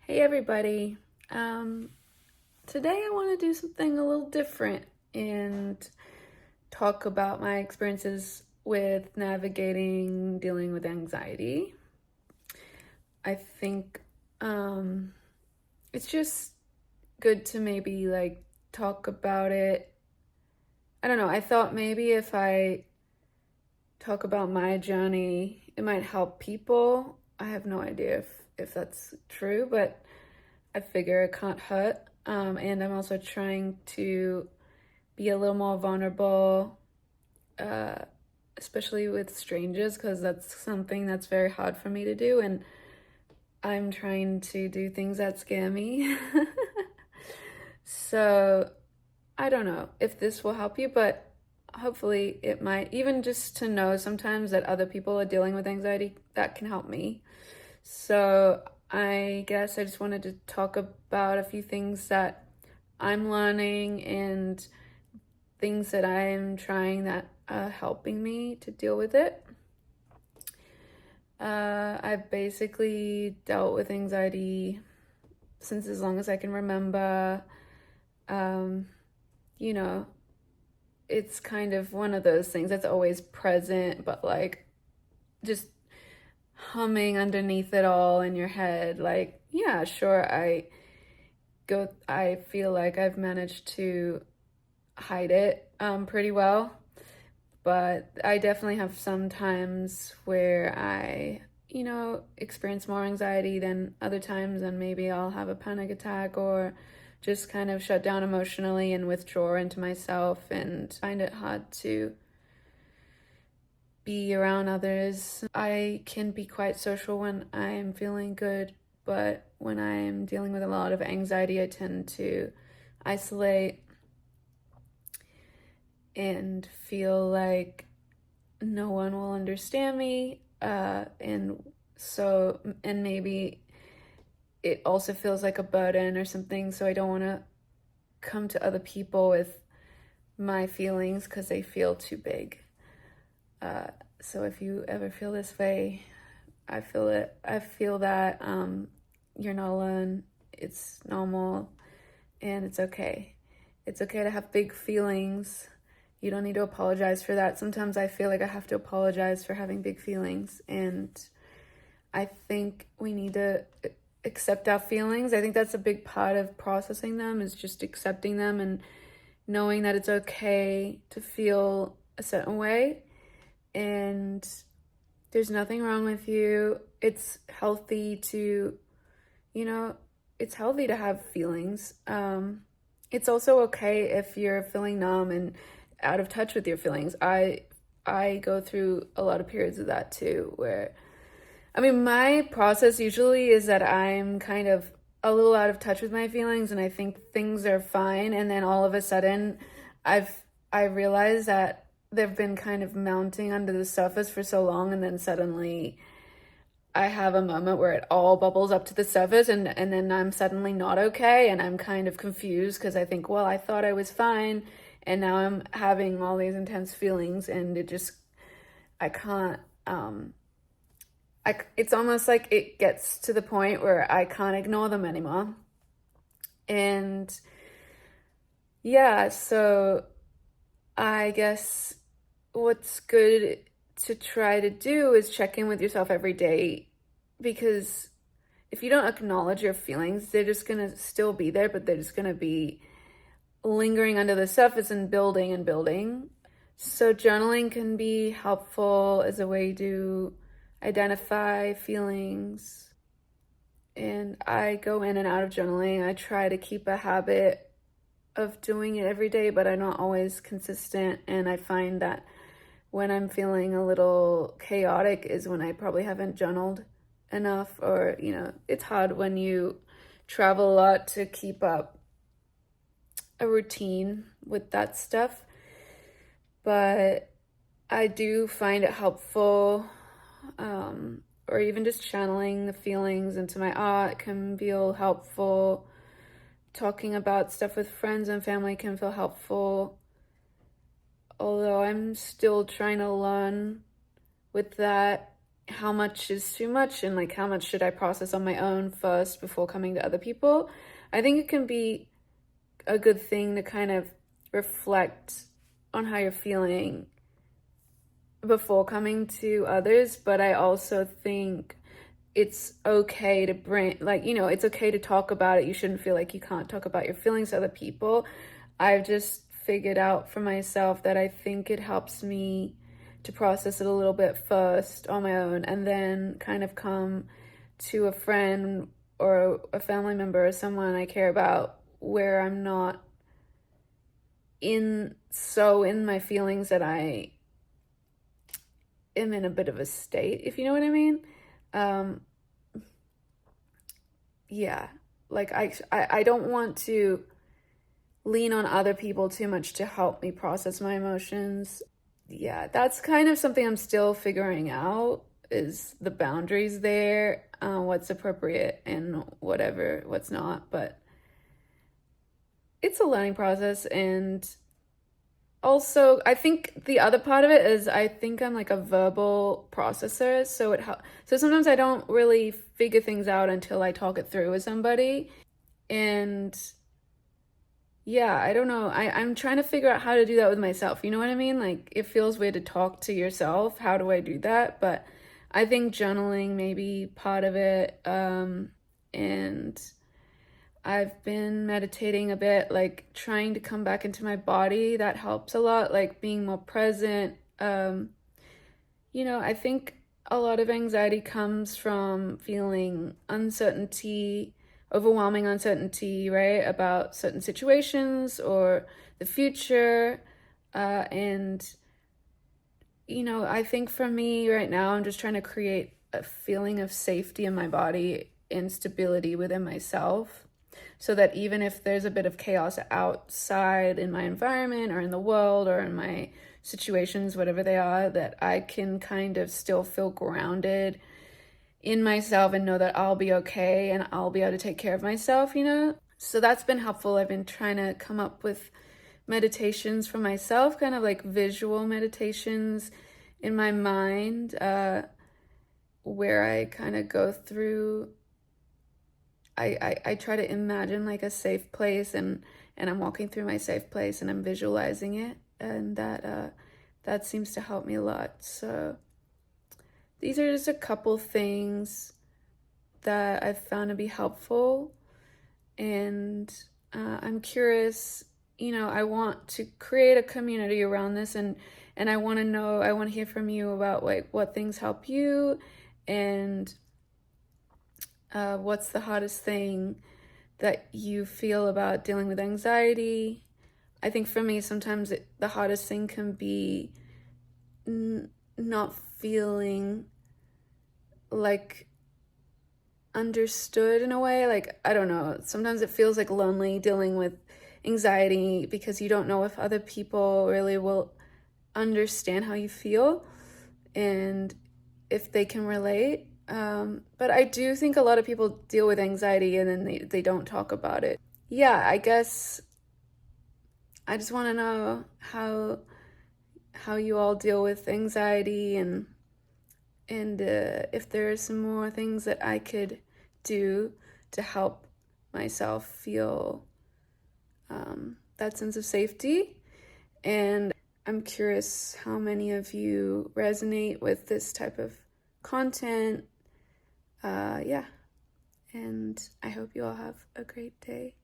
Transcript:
Hey everybody. Today I want to do something a little different and talk about my experiences with navigating dealing with anxiety. I think it's just good to maybe talk about it. I don't know. I thought maybe if I talk about my journey, it might help people. I have no idea if that's true, but I figure it can't hurt. And I'm also trying to be a little more vulnerable, uh, especially with strangers, because that's something that's very hard for me to do. And I'm trying to do things that scare me. So I don't know if this will help you, but hopefully it might. Even just to know sometimes that other people are dealing with anxiety, that can help me. So I guess I just wanted to talk about a few things that I'm learning and things that I'm trying that are helping me to deal with it. I've basically dealt with anxiety since as long as I can remember. Um, you know, it's kind of one of those things that's always present, but just humming underneath it all in your head. Yeah, sure, I feel like I've managed to hide it pretty well, but I definitely have some times where I experience more anxiety than other times, and maybe I'll have a panic attack or just kind of shut down emotionally and withdraw into myself and find it hard to be around others. I can be quite social when I'm feeling good, but when I'm dealing with a lot of anxiety, I tend to isolate and feel like no one will understand me. And maybe it also feels like a burden or something, so I don't want to come to other people with my feelings because they feel too big. So if you ever feel this way, I feel it. I feel that you're not alone. It's normal and it's okay. It's okay to have big feelings. You don't need to apologize for that. Sometimes I feel like I have to apologize for having big feelings, and I think we need to accept our feelings. I think that's a big part of processing them, is just accepting them and knowing that it's okay to feel a certain way, and there's nothing wrong with you. It's healthy to, it's healthy to have feelings. It's also okay if you're feeling numb and out of touch with your feelings. I go through a lot of periods of that too, where, my process usually is that I'm kind of a little out of touch with my feelings and I think things are fine, and then all of a sudden I realize that they've been kind of mounting under the surface for so long, and then suddenly I have a moment where it all bubbles up to the surface, and then I'm suddenly not okay, and I'm kind of confused because I think, well, I thought I was fine, and now I'm having all these intense feelings, and I can't, it's almost like it gets to the point where I can't ignore them anymore. And yeah, so I guess what's good to try to do is check in with yourself every day, because if you don't acknowledge your feelings, they're just gonna still be there, but they're just gonna be lingering under the surface and building and building. So journaling can be helpful as a way to identify feelings. And I go in and out of journaling. I try to keep a habit of doing it every day, but I'm not always consistent. And I find that when I'm feeling a little chaotic is when I probably haven't journaled enough, or, it's hard when you travel a lot to keep up a routine with that stuff. But I do find it helpful, or even just channeling the feelings into my art can feel helpful. Talking about stuff with friends and family can feel helpful. Although I'm still trying to learn with that. how much is too much and like how much should I process on my own first before coming to other people. I think it can be a good thing to kind of reflect on how you're feeling before coming to others, but I also think it's okay to bring, like, you know, it's okay to talk about it. You shouldn't feel like you can't talk about your feelings to other people. I've just figured out for myself that I think it helps me to process it a little bit first on my own and then kind of come to a friend or a family member or someone I care about where I'm not in my feelings that I am in a bit of a state, if you know what I mean. Um, yeah, like I don't want to lean on other people too much to help me process my emotions. Yeah, that's kind of something I'm still figuring out, is the boundaries there, what's appropriate and what's not. But it's a learning process. And also, I think the other part of it is I think I'm like a verbal processor, so sometimes I don't really figure things out until I talk it through with somebody. And yeah, I don't know. I'm trying to figure out how to do that with myself. You know what I mean? Like, it feels weird to talk to yourself. How do I do that? But I think journaling may be part of it. And I've been meditating a bit, like trying to come back into my body. That helps a lot, like being more present. You know, I think a lot of anxiety comes from feeling uncertainty, overwhelming uncertainty, right, about certain situations or the future. And, you know, I think for me right now, I'm just trying to create a feeling of safety in my body and stability within myself, so that even if there's a bit of chaos outside in my environment or in the world or in my situations, whatever they are, that I can kind of still feel grounded in myself and know that I'll be okay and I'll be able to take care of myself, you know? So that's been helpful. I've been trying to come up with meditations for myself, kind of like visual meditations in my mind, where I kind of go through, I try to imagine like a safe place, and I'm walking through my safe place and I'm visualizing it, and that seems to help me a lot. So these are just a couple things that I've found to be helpful, and I'm curious. You know, I want to create a community around this, and I want to know, I want to hear from you about like what things help you, and what's the hardest thing that you feel about dealing with anxiety. I think for me, sometimes the hardest thing can be not feeling like understood in a way. Like, I don't know, sometimes it feels like lonely dealing with anxiety because you don't know if other people really will understand how you feel and if they can relate. But I do think a lot of people deal with anxiety and then they don't talk about it. Yeah, I guess I just want to know how you all deal with anxiety, and if there are some more things that I could do to help myself feel that sense of safety. And I'm curious how many of you resonate with this type of content. Yeah, and I hope you all have a great day.